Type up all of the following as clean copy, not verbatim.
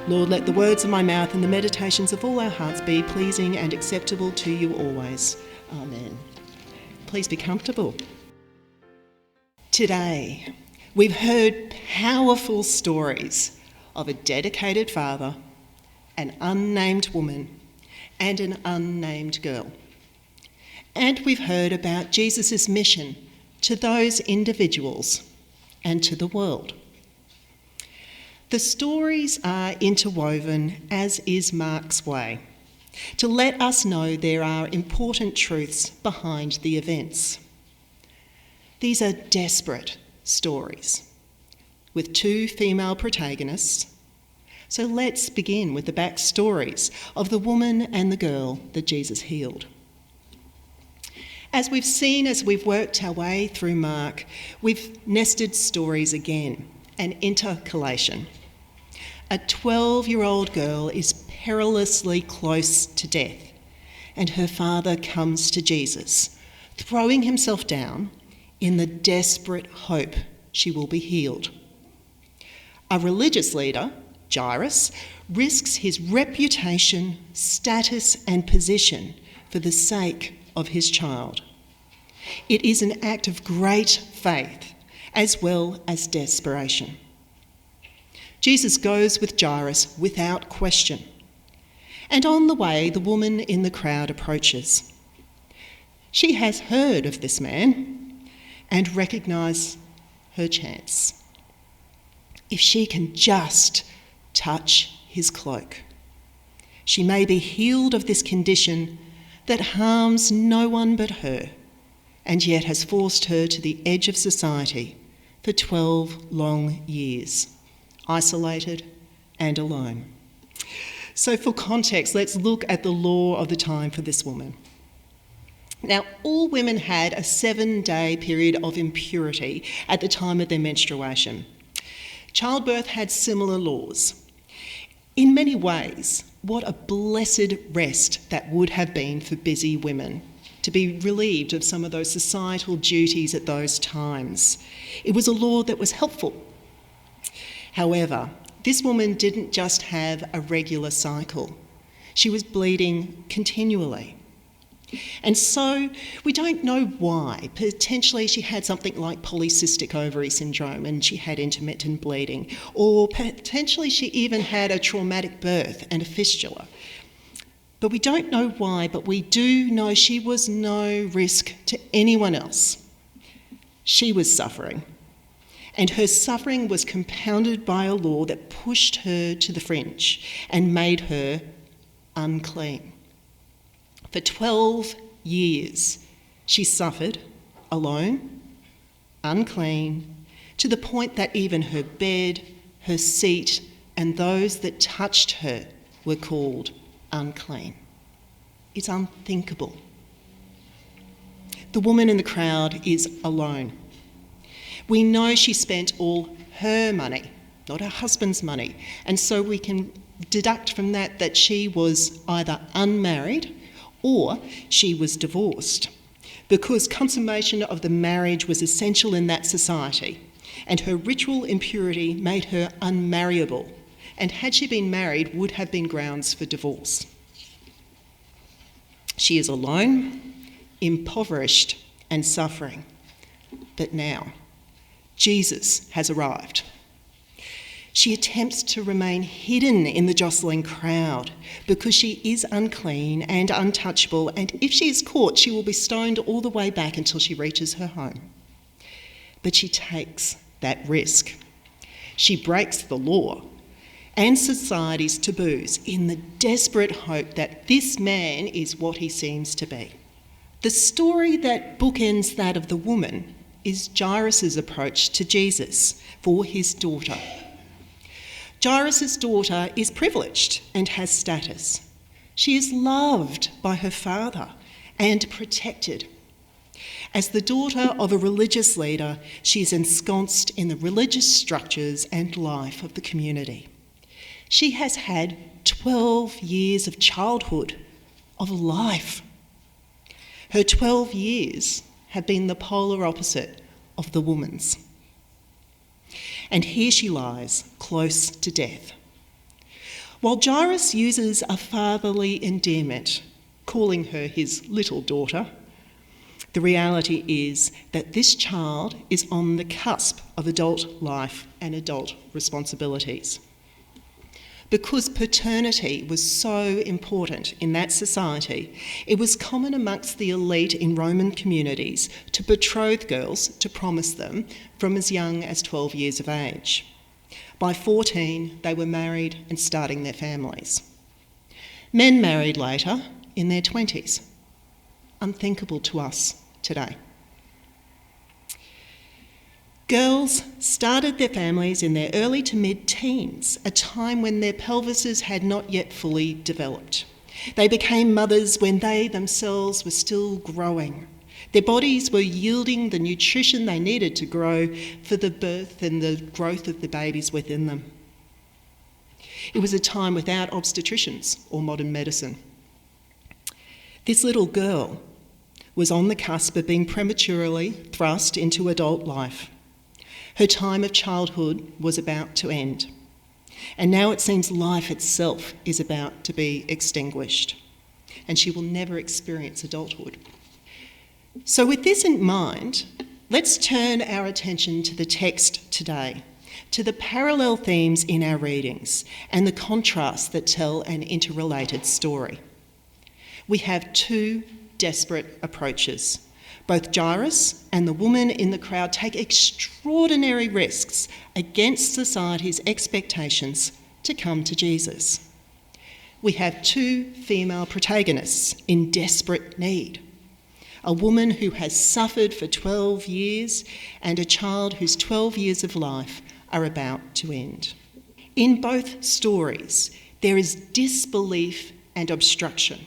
Lord, let the words of my mouth and the meditations of all our hearts be pleasing and acceptable to you always. Amen. Please be comfortable. Today, we've heard powerful stories of a dedicated father, an unnamed woman, and an unnamed girl. And we've heard about Jesus' mission to those individuals and to the world. The stories are interwoven, as is Mark's way, to let us know there are important truths behind the events. These are desperate stories with two female protagonists. So let's begin with the backstories of the woman and the girl that Jesus healed. As we've seen as we've worked our way through Mark, we've nested stories again, an intercalation. A 12-year-old girl is perilously close to death, and her father comes to Jesus, throwing himself down in the desperate hope she will be healed. A religious leader, Jairus, risks his reputation, status and position for the sake of his child. It is an act of great faith as well as desperation. Jesus goes with Jairus without question, and on the way the woman in the crowd approaches. She has heard of this man and recognises her chance. If she can just touch his cloak, she may be healed of this condition that harms no one but her, and yet has forced her to the edge of society for 12 long years, isolated and alone. So for context, let's look at the law of the time for this woman. Now, all women had a 7-day period of impurity at the time of their menstruation. Childbirth had similar laws. In many ways, what a blessed rest that would have been for busy women, to be relieved of some of those societal duties at those times. It was a law that was helpful. However, this woman didn't just have a regular cycle. She was bleeding continually. And so we don't know why. Potentially she had something like polycystic ovary syndrome and she had intermittent bleeding, or potentially she even had a traumatic birth and a fistula. But we don't know why, but we do know she was no risk to anyone else. She was suffering, and her suffering was compounded by a law that pushed her to the fringe and made her unclean. For 12 years, she suffered alone, unclean, to the point that even her bed, her seat, and those that touched her were called unclean. It's unthinkable. The woman in the crowd is alone. We know she spent all her money, not her husband's money, and so we can deduct from that she was either unmarried or she was divorced, because consummation of the marriage was essential in that society, and her ritual impurity made her unmarriable, and had she been married would have been grounds for divorce. She is alone, impoverished and suffering. But now, Jesus has arrived. She attempts to remain hidden in the jostling crowd because she is unclean and untouchable, and if she is caught, she will be stoned all the way back until she reaches her home. But she takes that risk. She breaks the law and society's taboos in the desperate hope that this man is what he seems to be. The story that bookends that of the woman is Jairus' approach to Jesus for his daughter. Jairus' daughter is privileged and has status. She is loved by her father and protected. As the daughter of a religious leader, she is ensconced in the religious structures and life of the community. She has had 12 years of childhood, of life. Her 12 years have been the polar opposite of the woman's. And here she lies, close to death. While Jairus uses a fatherly endearment, calling her his little daughter, the reality is that this child is on the cusp of adult life and adult responsibilities. Because paternity was so important in that society, it was common amongst the elite in Roman communities to betroth girls to promise them from as young as 12 years of age. By 14, they were married and starting their families. Men married later in their 20s. Unthinkable to us today. Girls started their families in their early to mid-teens, a time when their pelvises had not yet fully developed. They became mothers when they themselves were still growing. Their bodies were yielding the nutrition they needed to grow for the birth and the growth of the babies within them. It was a time without obstetricians or modern medicine. This little girl was on the cusp of being prematurely thrust into adult life. Her time of childhood was about to end, and now it seems life itself is about to be extinguished, and she will never experience adulthood. So with this in mind, let's turn our attention to the text today, to the parallel themes in our readings and the contrasts that tell an interrelated story. We have two desperate approaches. Both Jairus and the woman in the crowd take extraordinary risks against society's expectations to come to Jesus. We have two female protagonists in desperate need. A woman who has suffered for 12 years and a child whose 12 years of life are about to end. In both stories, there is disbelief and obstruction.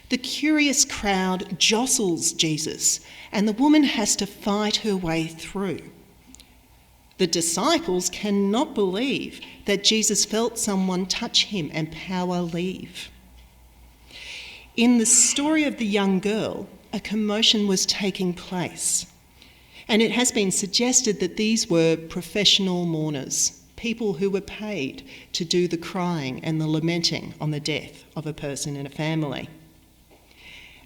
The curious crowd jostles Jesus, and the woman has to fight her way through. The disciples cannot believe that Jesus felt someone touch him and power leave. In the story of the young girl, a commotion was taking place, and it has been suggested that these were professional mourners, people who were paid to do the crying and the lamenting on the death of a person in a family.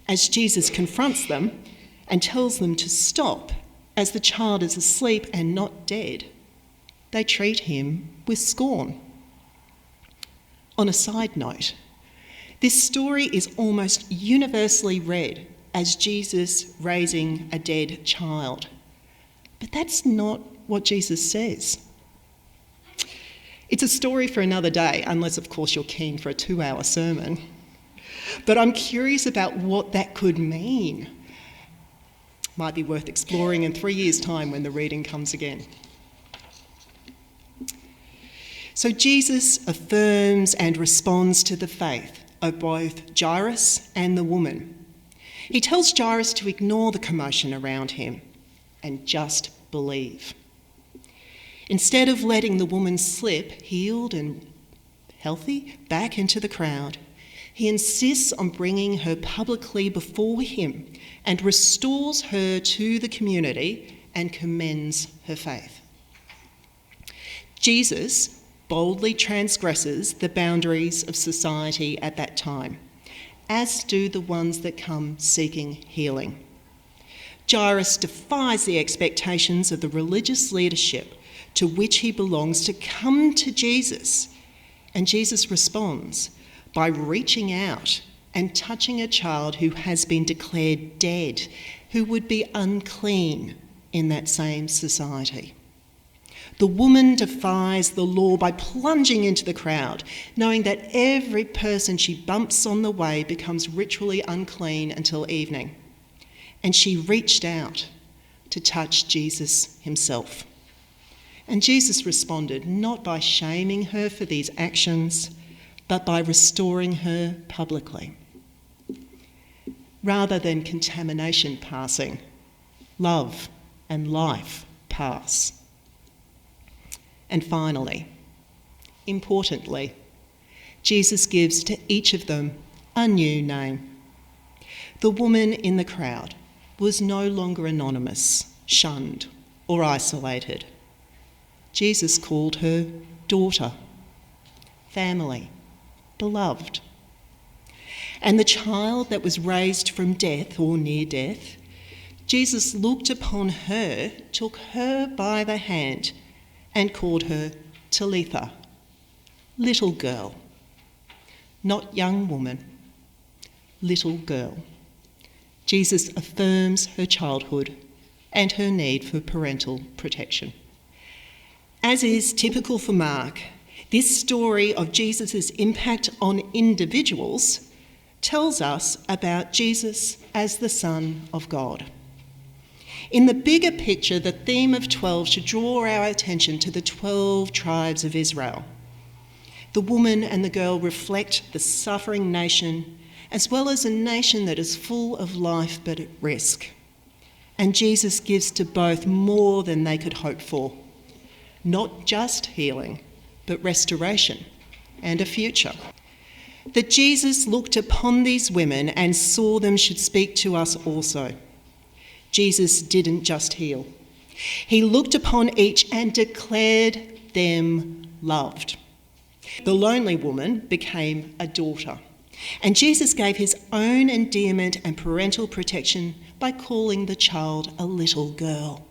As Jesus confronts them and tells them to stop as the child is asleep and not dead, they treat him with scorn. On a side note, this story is almost universally read as Jesus raising a dead child. But that's not what Jesus says. It's a story for another day, unless of course you're keen for a 2-hour sermon. But I'm curious about what that could mean. Might be worth exploring in 3 years' time when the reading comes again. So Jesus affirms and responds to the faith of both Jairus and the woman. He tells Jairus to ignore the commotion around him and just believe. Instead of letting the woman slip, healed and healthy, back into the crowd, he insists on bringing her publicly before him and restores her to the community and commends her faith. Jesus boldly transgresses the boundaries of society at that time, as do the ones that come seeking healing. Jairus defies the expectations of the religious leadership to which he belongs to come to Jesus, and Jesus responds by reaching out and touching a child who has been declared dead, who would be unclean in that same society. The woman defies the law by plunging into the crowd, knowing that every person she bumps on the way becomes ritually unclean until evening. And she reached out to touch Jesus himself. And Jesus responded not by shaming her for these actions, but by restoring her publicly. Rather than contamination passing, love and life pass. And finally, importantly, Jesus gives to each of them a new name. The woman in the crowd was no longer anonymous, shunned, or isolated. Jesus called her daughter. family, beloved. And the child that was raised from death or near death, Jesus looked upon her, took her by the hand and called her Talitha, little girl. Not young woman, little girl. Jesus affirms her childhood and her need for parental protection. As is typical for Mark, this story of Jesus' impact on individuals tells us about Jesus as the Son of God. In the bigger picture, the theme of 12 should draw our attention to the 12 tribes of Israel. The woman and the girl reflect the suffering nation, as well as a nation that is full of life but at risk. And Jesus gives to both more than they could hope for. Not just healing, but restoration and a future. That Jesus looked upon these women and saw them should speak to us also. Jesus didn't just heal. He looked upon each and declared them loved. The lonely woman became a daughter, and Jesus gave his own endearment and parental protection by calling the child a little girl.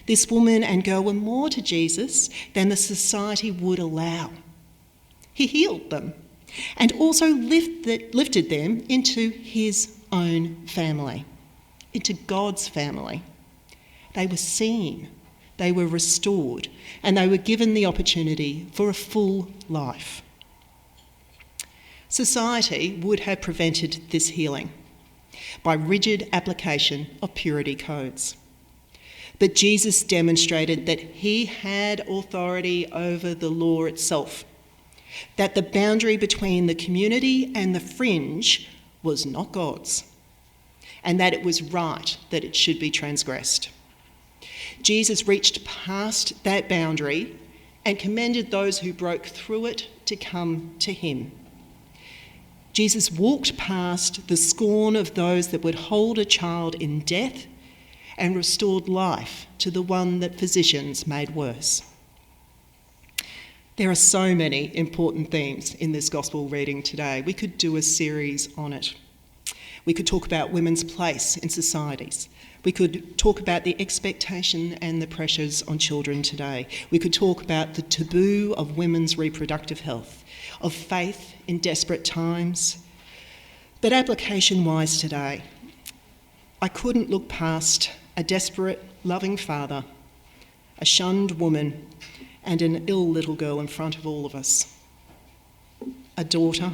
This woman and girl were more to Jesus than the society would allow. He healed them and also lifted them into his own family, into God's family. They were seen, they were restored, and they were given the opportunity for a full life. Society would have prevented this healing by rigid application of purity codes. But Jesus demonstrated that he had authority over the law itself, that the boundary between the community and the fringe was not God's, and that it was right that it should be transgressed. Jesus reached past that boundary and commended those who broke through it to come to him. Jesus walked past the scorn of those that would hold a child in death and restored life to the one that physicians made worse. There are so many important themes in this gospel reading today. We could do a series on it. We could talk about women's place in societies. We could talk about the expectation and the pressures on children today. We could talk about the taboo of women's reproductive health, of faith in desperate times. But application-wise today, I couldn't look past a desperate, loving father, a shunned woman, and an ill little girl in front of all of us. A daughter,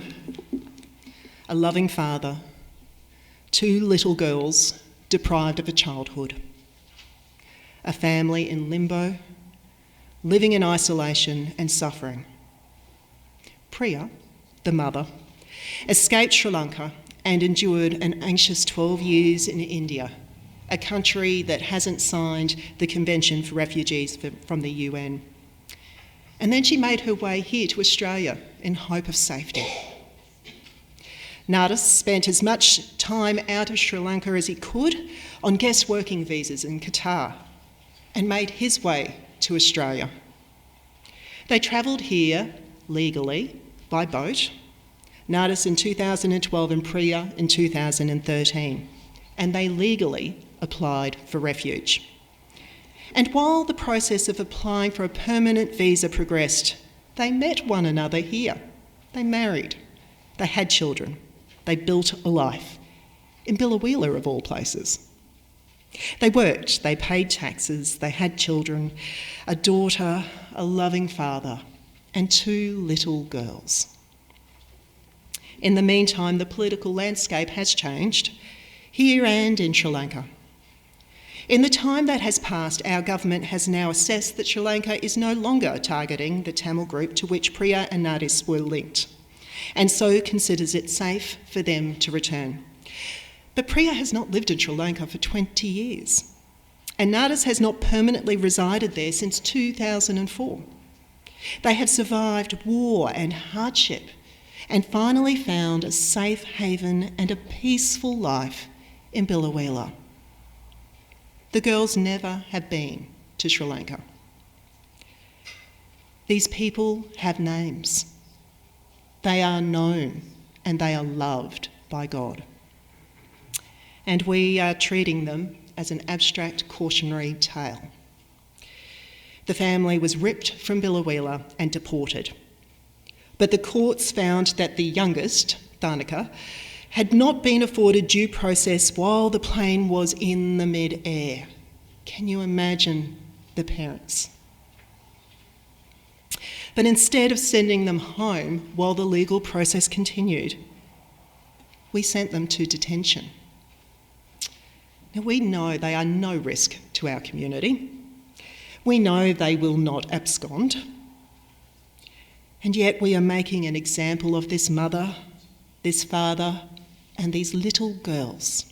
a loving father, two little girls deprived of a childhood, a family in limbo, living in isolation and suffering. Priya, the mother, escaped Sri Lanka and endured an anxious 12 years in India, a country that hasn't signed the Convention for Refugees from the UN. And then she made her way here to Australia in hope of safety. Nardis spent as much time out of Sri Lanka as he could on guest working visas in Qatar and made his way to Australia. They travelled here legally by boat, Nardis in 2012 and Priya in 2013, and they legally applied for refuge. And while the process of applying for a permanent visa progressed, they met one another here. They married. They had children. They built a life. In Biloela, of all places. They worked. They paid taxes. They had children, a daughter, a loving father, and two little girls. In the meantime, the political landscape has changed, here and in Sri Lanka. In the time that has passed, our government has now assessed that Sri Lanka is no longer targeting the Tamil group to which Priya and Nardis were linked, and so considers it safe for them to return. But Priya has not lived in Sri Lanka for 20 years, and Nardis has not permanently resided there since 2004. They have survived war and hardship, and finally found a safe haven and a peaceful life in Biloela. The girls never have been to Sri Lanka. These people have names. They are known and they are loved by God. And we are treating them as an abstract cautionary tale. The family was ripped from Biloela and deported. But the courts found that the youngest, Tharnaka, had not been afforded due process while the plane was in the mid-air. Can you imagine the parents? But instead of sending them home while the legal process continued, we sent them to detention. Now we know they are no risk to our community. We know they will not abscond. And yet we are making an example of this mother, this father, and these little girls.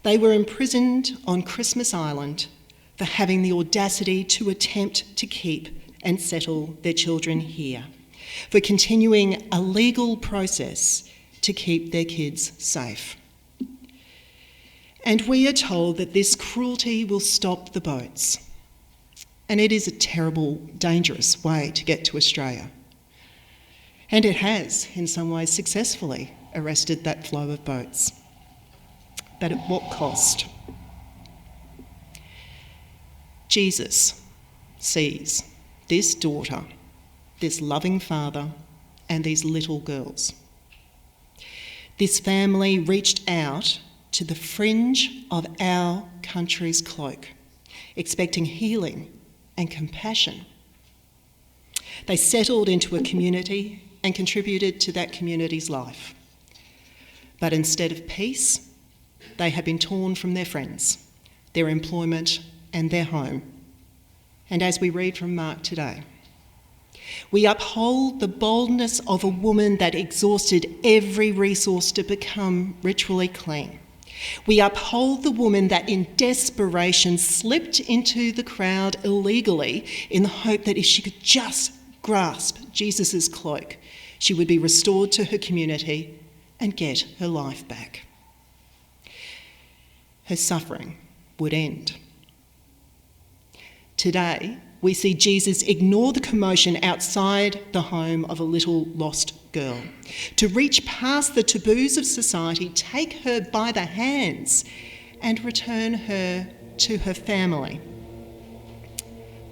They were imprisoned on Christmas Island for having the audacity to attempt to keep and settle their children here, for continuing a legal process to keep their kids safe. And we are told that this cruelty will stop the boats. And it is a terrible, dangerous way to get to Australia. And it has, in some ways, successfully arrested that flow of boats. But at what cost? Jesus sees this daughter, this loving father, and these little girls. This family reached out to the fringe of our country's cloak, expecting healing and compassion. They settled into a community and contributed to that community's life. But instead of peace, they have been torn from their friends, their employment and their home. And as we read from Mark today, we uphold the boldness of a woman that exhausted every resource to become ritually clean. We uphold the woman that in desperation slipped into the crowd illegally in the hope that if she could just grasp Jesus' cloak, she would be restored to her community and get her life back. Her suffering would end. Today, we see Jesus ignore the commotion outside the home of a little lost girl, to reach past the taboos of society, take her by the hands and return her to her family.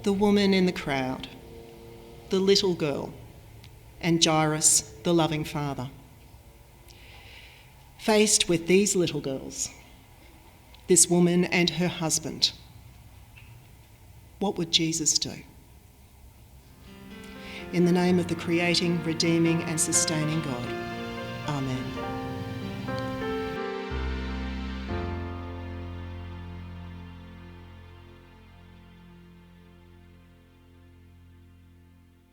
The woman in the crowd, the little girl, and Jairus, the loving father. Faced with these little girls, this woman and her husband, what would Jesus do? In the name of the creating, redeeming and sustaining God, Amen.